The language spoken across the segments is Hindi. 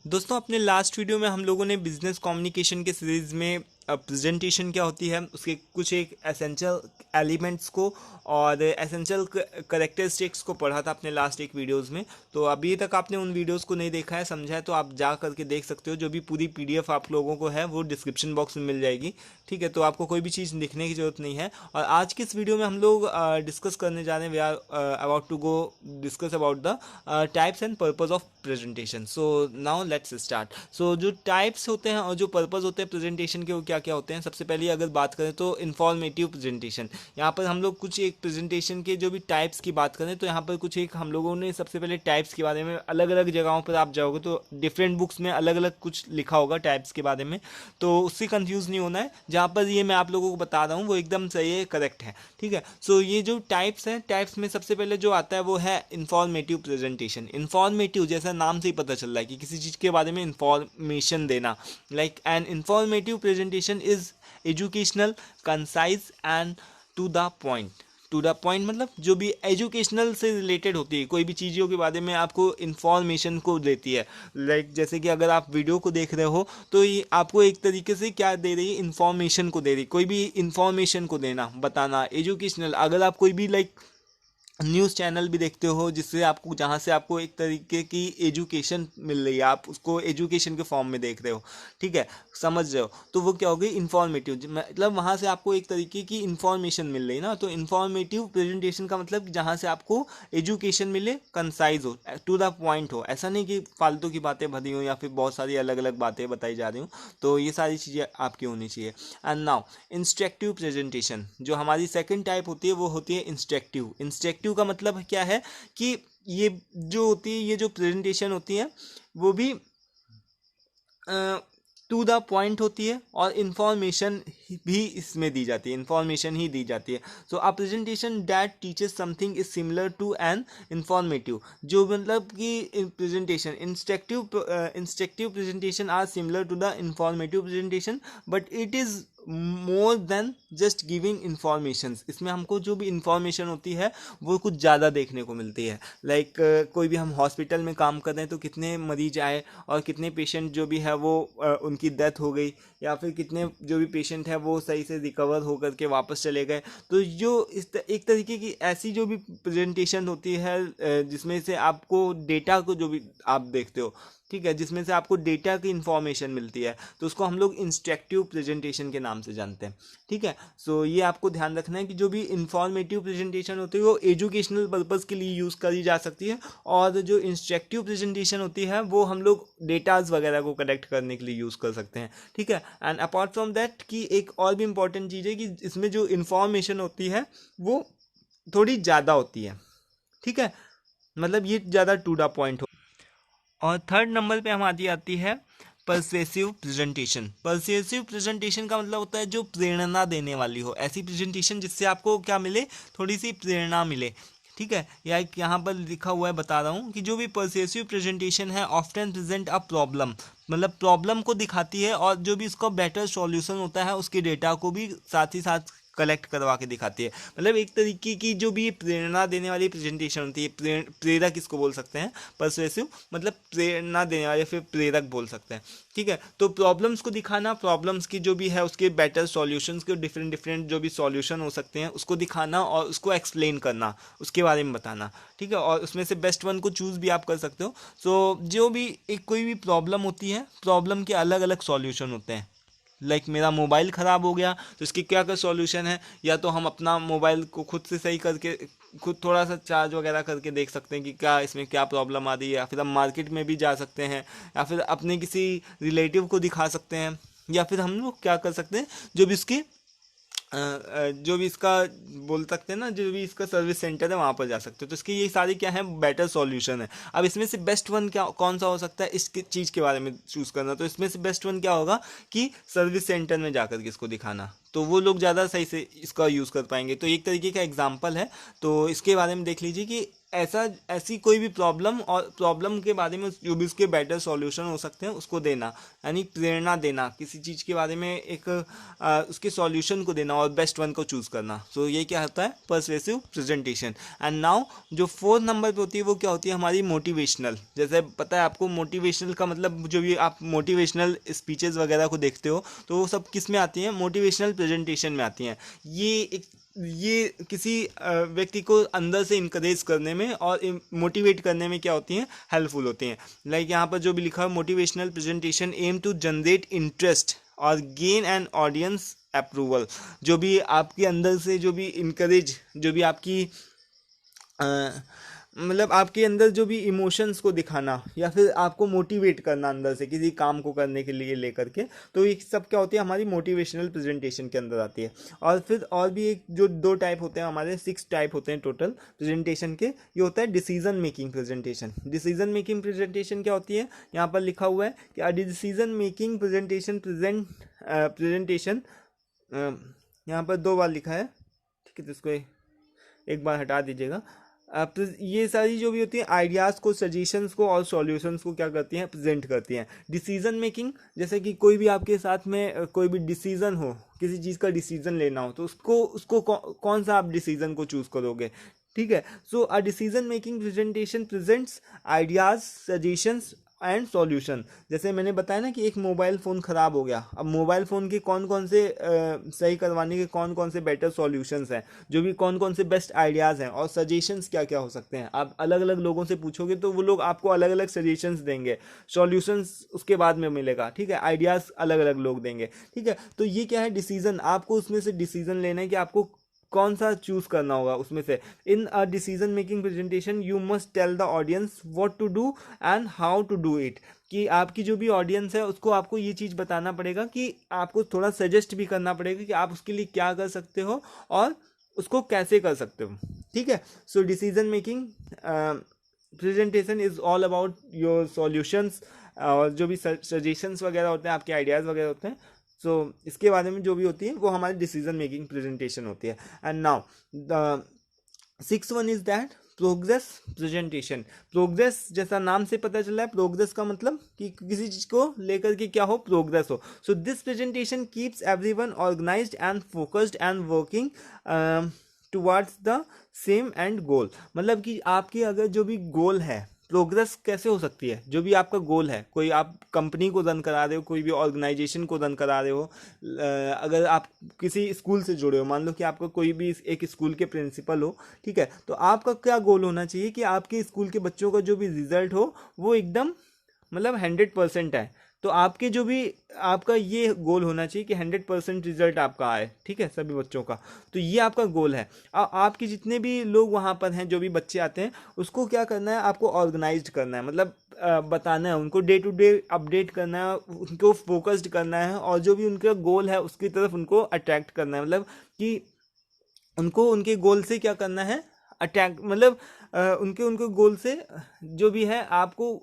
दोस्तों अपने लास्ट वीडियो में हम लोगों ने बिजनेस कम्युनिकेशन के सीरीज़ में प्रेजेंटेशन क्या होती है उसके कुछ एक एसेंशियल एलिमेंट्स को और एसेंशियल करेक्टरिस्टिक्स को पढ़ा था अपने लास्ट एक वीडियोस में। तो अभी तक आपने उन वीडियोस को नहीं देखा है, समझा है, तो आप जा करके देख सकते हो। जो भी पूरी पीडीएफ आप लोगों को है वो डिस्क्रिप्शन बॉक्स में मिल जाएगी। ठीक है, तो आपको कोई भी चीज़ लिखने की ज़रूरत नहीं है। और आज की इस वीडियो में हम लोग डिस्कस करने जा रहे हैं, we are about to go discuss about the types and purpose of presentation. So now let's start. So जो टाइप्स होते हैं और जो पर्पस होते हैं प्रेजेंटेशन के, वो क्या क्या होते हैं। सबसे पहले अगर बात करें तो इन्फॉर्मेटिव प्रेजेंटेशन। यहाँ पर हम लोग कुछ एक प्रेजेंटेशन के जो भी टाइप्स की बात करें तो यहाँ पर कुछ एक हम लोगों ने सबसे पहले टाइप्स के बारे में अलग अलग जगहों पर आप जाओगे तो डिफरेंट बुक्स में अलग अलग कुछ लिखा होगा टाइप्स के बारे में, तो उससे कंफ्यूज नहीं होना है। जहाँ पर ये मैं आप लोगों को बता रहा हूँ वो एकदम सही है, करेक्ट है। ठीक है, सो ये जो टाइप्स हैं, टाइप्स में सबसे पहले जो आता है वो है इन्फॉर्मेटिव प्रेजेंटेशन। इन्फॉर्मेटिव जैसा नाम से ही पता चल रहा है कि किसी चीज़ के बारे में इंफॉर्मेशन देना। Like an informative presentation is educational, concise and to the point. To the point मतलब जो भी एजुकेशनल से रिलेटेड होती है, कोई भी चीज़ों के बारे में आपको इन्फॉर्मेशन को देती है। लाइक जैसे कि अगर आप वीडियो को देख रहे हो तो ये आपको एक तरीके से क्या दे रही है, इन्फॉर्मेशन को दे रही है। कोई भी इन्फॉर्मेशन को देना, बताना, एजुकेशनल। अगर आप कोई भी लाइक न्यूज़ चैनल भी देखते हो जिससे आपको, जहाँ से आपको एक तरीके की एजुकेशन मिल रही है, आप उसको एजुकेशन के फॉर्म में देख रहे हो। ठीक है, समझ रहे हो, तो वो क्या हो गई, इन्फॉर्मेटिव। मतलब वहाँ से आपको एक तरीके की इन्फॉर्मेशन मिल रही है ना, तो इन्फॉर्मेटिव प्रेजेंटेशन का मतलब जहाँ से आपको एजुकेशन मिले, कंसाइज हो, टू द पॉइंट हो। ऐसा नहीं कि फालतू की बातें भरी हो या फिर बहुत सारी अलग अलग बातें बताई जा रही हूँ। तो ये सारी चीज़ें आपकी होनी चाहिए। एंड नाउ इंस्ट्रक्टिव प्रेजेंटेशन, जो हमारी सेकंड टाइप होती है वो होती है इंस्ट्रक्टिव। इंस्ट्रक्टिव का मतलब क्या है कि ये जो होती है, ये जो प्रेजेंटेशन होती है वो भी टू द पॉइंट होती है और इन्फॉर्मेशन भी इसमें दी जाती है, इन्फॉर्मेशन ही दी जाती है। So a presentation that teaches something is similar to an informative. जो मतलब कि presentation instructive presentation are similar to the informative presentation, but it is more than just giving informations. इसमें हमको जो भी इन्फॉर्मेशन होती है वो कुछ ज़्यादा देखने को मिलती है। लाइक कोई भी हम हॉस्पिटल में काम कर रहे हैं तो कितने मरीज आए और कितने पेशेंट जो भी है वो उनकी डेथ हो गई, या फिर कितने जो भी पेशेंट है वो सही से रिकवर होकर के वापस चले गए। तो जो एक तरीके की ऐसी जो भी प्रेजेंटेशन होती है जिसमें से आपको डेटा को, जो भी आप देखते हो, ठीक है, जिसमें से आपको डेटा की इंफॉर्मेशन मिलती है, तो उसको हम लोग इंस्ट्रक्टिव प्रेजेंटेशन के नाम से जानते हैं। ठीक है, सो ये आपको ध्यान रखना है कि जो भी इंफॉर्मेटिव प्रेजेंटेशन होती है वो एजुकेशनल पर्पज़ के लिए यूज़ करी जा सकती है, और जो इंस्ट्रक्टिव प्रेजेंटेशन होती है वो हम लोग डेटाज वगैरह को कलेक्ट करने के लिए यूज़ कर सकते हैं। ठीक है, एंड अपार्ट फ्रॉम दैट कि एक और भी इम्पॉर्टेंट चीज़ है कि इसमें जो इन्फॉर्मेशन होती है वो थोड़ी ज़्यादा होती है। ठीक है, मतलब ये ज़्यादा टू द पॉइंट हो। और थर्ड नंबर पे हमारी आती है परsuasive प्रेजेंटेशन। परsuasive प्रेजेंटेशन का मतलब होता है जो प्रेरणा देने वाली हो, ऐसी प्रेजेंटेशन जिससे आपको क्या मिले, थोड़ी सी प्रेरणा मिले। ठीक है, या एक यहाँ पर लिखा हुआ है, बता रहा हूँ कि जो भी परsuasive प्रेजेंटेशन है ऑफ्टन प्रेजेंट अ प्रॉब्लम, मतलब प्रॉब्लम को दिखाती है और जो भी इसका बेटर सॉल्यूशन होता है उसके डेटा को भी साथ ही साथ कलेक्ट करवा के दिखाती है। मतलब एक तरीके की जो भी प्रेरणा देने वाली प्रेजेंटेशन होती है, प्रेरक इसको बोल सकते हैं। परसुएसिव मतलब प्रेरणा देने वाले, फिर प्रेरक बोल सकते हैं। ठीक है, तो प्रॉब्लम्स को दिखाना, प्रॉब्लम्स की जो भी है उसके बेटर सॉल्यूशंस के डिफरेंट डिफरेंट जो भी सॉल्यूशन हो सकते हैं उसको दिखाना और उसको एक्सप्लेन करना, उसके बारे में बताना। ठीक है, और उसमें से बेस्ट वन को चूज़ भी आप कर सकते हो। सो जो भी एक कोई भी प्रॉब्लम होती है, प्रॉब्लम के अलग अलग सॉल्यूशन होते हैं। लाइक मेरा मोबाइल ख़राब हो गया तो इसकी क्या क्या सॉल्यूशन है, या तो हम अपना मोबाइल को खुद से सही करके, खुद थोड़ा सा चार्ज वगैरह करके देख सकते हैं कि क्या इसमें क्या प्रॉब्लम आ रही है, या फिर हम मार्केट में भी जा सकते हैं, या फिर अपने किसी रिलेटिव को दिखा सकते हैं, या फिर हम लोग क्या कर सकते हैं, जो भी इसकी जो भी इसका बोल सकते हैं ना, जो भी इसका सर्विस सेंटर है वहाँ पर जा सकते हो। तो इसके ये सारी क्या है, बेटर सॉल्यूशन है। अब इसमें से बेस्ट वन क्या, कौन सा हो सकता है, इस चीज़ के बारे में चूज़ करना। तो इसमें से बेस्ट वन क्या होगा कि सर्विस सेंटर में जाकर के इसको दिखाना, तो वो लोग ज़्यादा सही से इसका यूज़ कर पाएंगे। तो एक तरीके का एग्जाम्पल है, तो इसके बारे में देख लीजिए कि ऐसी कोई भी प्रॉब्लम और प्रॉब्लम के बारे में जो भी उसके बेटर सॉल्यूशन हो सकते हैं उसको देना, यानी प्रेरणा देना किसी चीज़ के बारे में, एक उसके सॉल्यूशन को देना और बेस्ट वन को चूज़ करना। सो ये क्या होता है, पर्सुएसिव प्रेजेंटेशन। एंड नाउ जो 4 नंबर पे होती है वो क्या होती है, हमारी मोटिवेशनल। जैसे पता है आपको मोटिवेशनल का मतलब, जो भी आप मोटिवेशनल स्पीचेस वगैरह को देखते हो तो वो सब किस में आती हैं, मोटिवेशनल प्रेजेंटेशन में आती हैं। ये किसी व्यक्ति को अंदर से इंकरेज करने में और मोटिवेट करने में क्या होती हैं, हेल्पफुल होती हैं। लाइक यहाँ पर जो भी लिखा है, motivational presentation aim to generate interest और गेन एन ऑडियंस अप्रूवल। जो भी आपके अंदर से जो भी इंकरेज, जो भी आपकी मतलब आपके अंदर जो भी इमोशंस को दिखाना या फिर आपको मोटिवेट करना अंदर से किसी काम को करने के लिए लेकर के, तो ये सब क्या होती है, हमारी मोटिवेशनल प्रेजेंटेशन के अंदर आती है। और फिर और भी एक जो 2 टाइप होते हैं, हमारे 6 टाइप होते हैं टोटल प्रेजेंटेशन के। ये होता है decision making presentation. Decision making presentation क्या होती है, यहाँ पर लिखा हुआ है कि डिसीजन मेकिंग प्रेजेंटेशन यहाँ पर 2 बार लिखा है, ठीक है, तो इसको एक बार हटा दीजिएगा। ये सारी जो भी होती है आइडियाज़ को, सजेशंस को और सॉल्यूशंस को क्या करती हैं, प्रेजेंट करती हैं। डिसीजन मेकिंग, जैसे कि कोई भी आपके साथ में कोई भी डिसीजन हो, किसी चीज़ का डिसीजन लेना हो, तो उसको कौन सा आप डिसीजन को चूज़ करोगे, ठीक है। So a decision making presentation presents ideas, suggestions and solution. जैसे मैंने बताया ना कि एक मोबाइल फ़ोन ख़राब हो गया, अब मोबाइल फ़ोन के कौन कौन से सही करवाने के कौन कौन से बेटर सॉल्यूशंस हैं, जो भी कौन कौन से बेस्ट आइडियाज़ हैं, और सजेशंस क्या क्या हो सकते हैं। आप अलग अलग लोगों से पूछोगे तो वो लोग आपको अलग अलग सजेशंस देंगे, सॉल्यूशंस उसके बाद में मिलेगा, ठीक है, आइडियाज़ अलग अलग लोग देंगे, ठीक है। तो ये क्या है, डिसीजन। आपको उसमें से डिसीजन लेना है कि आपको कौन सा चूज करना होगा उसमें से। In a decision making presentation you must tell the audience what to do and how to do it. कि आपकी जो भी ऑडियंस है उसको आपको ये चीज़ बताना पड़ेगा, कि आपको थोड़ा सजेस्ट भी करना पड़ेगा कि आप उसके लिए क्या कर सकते हो और उसको कैसे कर सकते हो, ठीक है। So decision making presentation is all about your solutions, और जो भी सजेशंस वगैरह होते हैं, आपके आइडियाज़ वगैरह होते हैं, सो इसके बारे में जो भी होती है वो हमारी डिसीजन मेकिंग प्रेजेंटेशन होती है। And now the 6th one is that progress presentation. Progress, जैसा नाम से पता चल रहा है, प्रोग्रेस का मतलब कि किसी चीज़ को लेकर के क्या हो, प्रोग्रेस हो। So this presentation keeps everyone organised and focused and working towards the same end goal. मतलब कि आपके अगर जो भी गोल है, प्रोग्रेस कैसे हो सकती है, जो भी आपका गोल है, कोई आप कंपनी को रन करा रहे हो, कोई भी ऑर्गेनाइजेशन को रन करा रहे हो, अगर आप किसी स्कूल से जुड़े हो, मान लो कि आपका कोई भी एक स्कूल के प्रिंसिपल हो, ठीक है, तो आपका क्या गोल होना चाहिए कि आपके स्कूल के बच्चों का जो भी रिजल्ट हो वो एकदम मतलब 100% है। तो आपके जो भी आपका ये गोल होना चाहिए कि 100% रिजल्ट आपका आए, ठीक है, सभी बच्चों का। तो ये आपका गोल है। आपके जितने भी लोग वहाँ पर हैं, जो भी बच्चे आते हैं, उसको क्या करना है, आपको ऑर्गेनाइज्ड करना है, मतलब बताना है उनको, डे टू डे अपडेट करना है, उनको फोकस्ड करना है, और जो भी उनका गोल है उसकी तरफ उनको अट्रैक्ट करना है। मतलब कि उनको उनके गोल से क्या करना है, अट्रैक्ट, मतलब उनके गोल से जो भी है आपको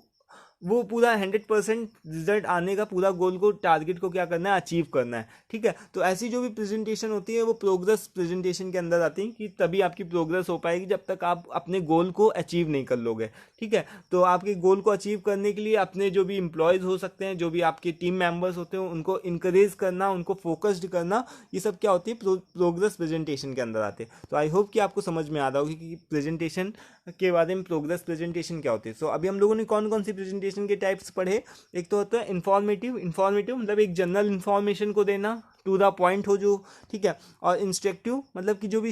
वो पूरा 100% रिजल्ट आने का पूरा गोल को, टारगेट को क्या करना है, अचीव करना है, ठीक है। तो ऐसी जो भी प्रेजेंटेशन होती है वो प्रोग्रेस प्रेजेंटेशन के अंदर आती है, कि तभी आपकी प्रोग्रेस हो पाएगी जब तक आप अपने गोल को अचीव नहीं कर लोगे, ठीक है। तो आपके गोल को अचीव करने के लिए अपने जो भी एम्प्लॉयज़ हो सकते हैं, जो भी आपके टीम मेंबर्स होते हैं, उनको इंकरेज करना, उनको फोकस्ड करना, ये सब क्या होती है, प्रोग्रेस प्रेजेंटेशन के अंदर आते हैं। तो आई होप कि आपको समझ में आ रहा होगी कि प्रेजेंटेशन के बारे में प्रोग्रेस प्रेजेंटेशन क्या होती है। सो अभी हम लोगों ने कौन कौन सी प्रेजेंटेशन के टाइप्स पढ़े। एक तो होता है इंफॉर्मेटिव मतलब एक जनरल इंफॉर्मेशन को देना, टू द पॉइंट हो जो, ठीक है। और इंस्ट्रक्टिव मतलब कि जो भी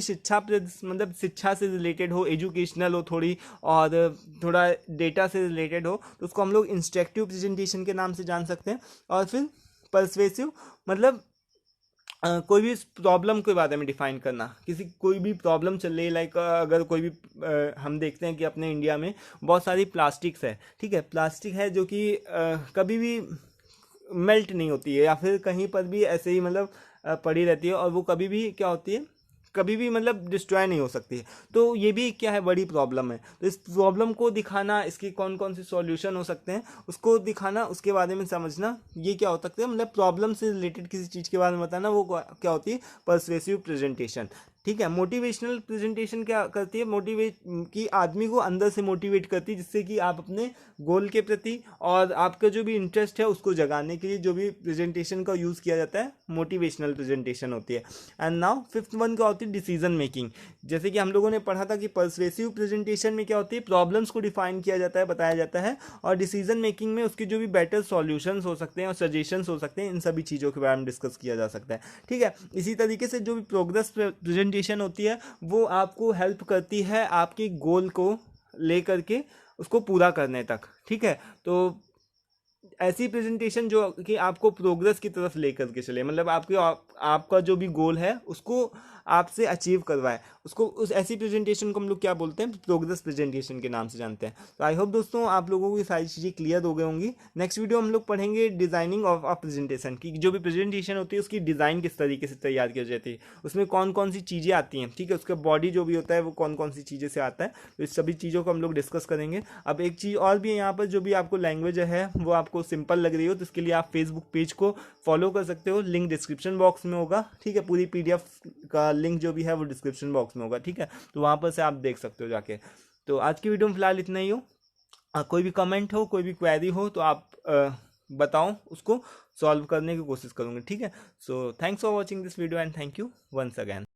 मतलब शिक्षा से रिलेटेड हो, एजुकेशनल हो थोड़ी, और थोड़ा डेटा से रिलेटेड हो, तो उसको हम लोग इंस्ट्रक्टिव प्रेजेंटेशन के नाम से जान सकते हैं। और फिर पर्सवेसिव मतलब कोई भी प्रॉब्लम के बारे में डिफाइन करना, कोई भी प्रॉब्लम चल रही है, लाइक अगर कोई भी हम देखते हैं कि अपने इंडिया में बहुत सारी प्लास्टिक्स है, ठीक है, प्लास्टिक है जो कि कभी भी मेल्ट नहीं होती है, या फिर कहीं पर भी ऐसे ही मतलब पड़ी रहती है, और वो कभी भी क्या होती है, कभी भी मतलब डिस्ट्रॉय नहीं हो सकती है। तो ये भी क्या है, बड़ी प्रॉब्लम है। तो इस प्रॉब्लम को दिखाना, इसके कौन कौन से सॉल्यूशन हो सकते हैं उसको दिखाना, उसके बारे में समझना, ये क्या हो सकता है, मतलब प्रॉब्लम से रिलेटेड किसी चीज़ के बारे में बताना, वो क्या होती है, पर्सुएसिव प्रेजेंटेशन, ठीक है। मोटिवेशनल प्रेजेंटेशन क्या करती है, मोटिवेट कि आदमी को अंदर से मोटिवेट करती है, जिससे कि आप अपने गोल के प्रति और आपका जो भी इंटरेस्ट है उसको जगाने के लिए जो भी प्रेजेंटेशन का यूज़ किया जाता है मोटिवेशनल प्रेजेंटेशन होती है। एंड नाउ फिफ्थ वन क्या होती है, डिसीजन मेकिंग। जैसे कि हम लोगों ने पढ़ा था कि पर्सुएसिव प्रेजेंटेशन में क्या होती है, प्रॉब्लम्स को डिफाइन किया जाता है, बताया जाता है, और डिसीजन मेकिंग में उसके जो भी बेटर सॉल्यूशंस हो सकते हैं और सजेशंस हो सकते हैं, इन सभी चीज़ों के बारे में डिस्कस किया जा सकता है। ठीक है। इसी तरीके से जो भी प्रोग्रेस प्रेजेंटेशन होती है वो आपको हेल्प करती है आपके गोल को लेकर के उसको पूरा करने तक। ठीक है। तो ऐसी प्रेजेंटेशन जो कि आपको प्रोग्रेस की तरफ लेकर के चले, मतलब आपका जो भी गोल है उसको आपसे अचीव करवाए, उसको उस ऐसी प्रेजेंटेशन को हम लोग क्या बोलते हैं, प्रोग्रेस प्रेजेंटेशन के नाम से जानते हैं। तो आई होप दोस्तों आप लोगों को ये सारी चीज़ें क्लियर हो गई होंगी। नेक्स्ट वीडियो हम लोग पढ़ेंगे डिज़ाइनिंग ऑफ अ प्रेजेंटेशन की, जो भी प्रेजेंटेशन होती है उसकी डिज़ाइन किस तरीके से तैयार की जाती है, उसमें कौन कौन सी चीज़ें आती हैं। ठीक है। उसका बॉडी जो भी होता है वो कौन कौन सी चीज़ें से आता है, तो इस सभी चीज़ों को हम लोग डिस्कस करेंगे। अब एक चीज़ और भी है यहाँ पर, जो भी आपको लैंग्वेज है वो आपको सिंपल लग रही हो तो इसके लिए आप फेसबुक पेज को फॉलो कर सकते हो, लिंक डिस्क्रिप्शन बॉक्स में होगा। ठीक है। पूरी PDF का लिंक जो भी है वो डिस्क्रिप्शन बॉक्स में होगा। ठीक है। तो वहाँ पर से आप देख सकते हो जाके। तो आज की वीडियो में फिलहाल इतना ही हो। कोई भी कमेंट हो, कोई भी क्वेरी हो तो आप बताओ, उसको सॉल्व करने की कोशिश करूँगी। ठीक है। So thanks for watching this video and thank you once again.